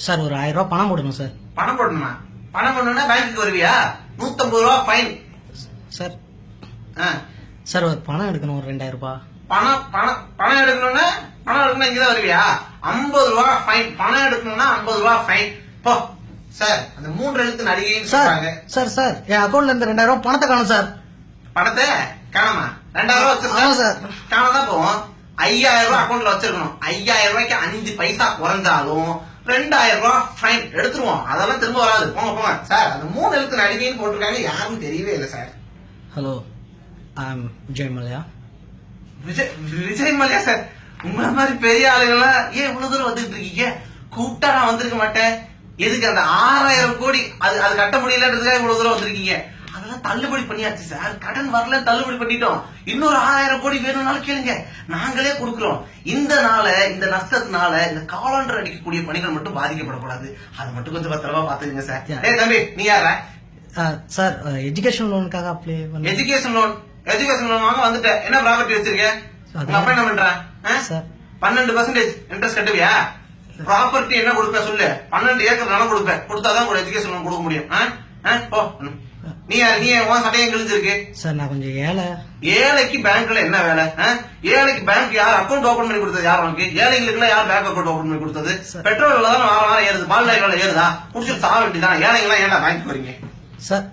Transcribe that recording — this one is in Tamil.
சார் ஒரு 1000 ரூபாய் பணம் போடணும் சார். பணம் போடணுமா? பணம் போடணும்னா பேங்க்குக்கு வருவியா? 150 ரூபா ஃபைன். சார் சார் ஒரு பணம் எடுக்கணும், ஒரு 2000 ரூபாய். பணம் எடுக்கணும்னா இங்கதான் வருவியா? 50 ரூபா ஃபைன். பணம் எடுக்கணும்னா 50 ரூபா ஃபைன். போ சார். அந்த 3 எழுத்து நடிகைன்னு சொல்றாங்க. சார் சார் என் அக்கௌண்ட்ல இருந்து 2000 ரூபாய் பணத்தை காணும் சார். பணத்தை காணாமா? 2000 ரூபாய் வச்சிருக்கோம் சார். காணதான் போவோம். 5000 ரூபாய் அக்கௌண்ட்ல வச்சிருக்கணும். 5000 ரூபாய்க்கு 5 பைசா குறைஞ்சாலும் 2000 ரூபாய் ஃபைன் எடுத்துருவோம். அதெல்லாம் திரும்ப வராது. போங்க போங்க சார். அந்த 3 எழுத்து நடிகைன்னு போட்டிருக்காங்க, யாரும் தெரியவே இல்லை சார். ஹலோ, ஐ அம் விஜய் மல்லையா. விஜய் மல்லையா சார்? உங்களை மாதிரி பெரிய ஆளுங்களாம் ஏன் இவ்வளவு தூரம் வந்துட்டு இருக்கீங்க? கூப்பிட்டா நான் வந்திருக்க மாட்டேன். எதுக்கு அந்த 6000 கோடி அது கட்ட முடியலன்றதுக்காக இவ்வளவு தூரம் வந்திருக்கீங்க? அதெல்லாம் தள்ளுபடி பண்ணியாச்சு சார். கடன் வரல, தள்ளுபடி பண்ணிட்டோம். இன்னொரு 6000 கோடி வேணும்னாலும் கேளுங்க, நாங்களே கொடுக்கிறோம். இந்த நஷ்டத்தினால இந்த காலண்டர் அடிக்கக்கூடிய பணிகள் மட்டும் பாதிக்கப்படக்கூடாது. அதை மட்டும் கொஞ்சம் பத்திரமா பாத்துக்கங்க சார். ஏ தம்பி, நீ யாரா? சார் எஜுகேஷன் லோனுக்காக அப்ளை பண்ண. எஜுகேஷன் லோன் வாங்க வந்துட்டேன். என்ன ப்ராப்பர்ட்டி வச்சிருக்கேன்? உங்க அப்பா என்ன பண்றான்? 12% இன்ட்ரெஸ்ட் கட்டுவியா? ப்ராப்பர்ட்டி என்ன கொடுப்ப சொல்லு. 12 ஏக்கர் நிலம் கொடுப்பேன். கொடுத்தாதான் ஒரு எஜுகேஷன் லோன் கொடுக்க முடியும். போ. நீ யாரு? நீ உன் சட்டையும் கிழிஞ்சிருக்கு சார். நான் கொஞ்சம் ஏழைக்கு பேங்க்ல என்ன வேலை? ஏழைக்கு பேங்க் யார் அக்கௌண்ட் ஓபன் பண்ணி கொடுத்தது? யார் உனக்கு? ஏழைங்களுக்கு யார் பேங்க் அக்கௌண்ட் ஓபன் பண்ணி கொடுத்தது? பெட்ரோல் தான் வாரம் ஏறுது, பால் விலை ஏறுதா? குடிச்சிட்டு சாக வேண்டியதான். ஏழைங்க எல்லாம் ஏன்டா பேங்க் வரீங்க சார்?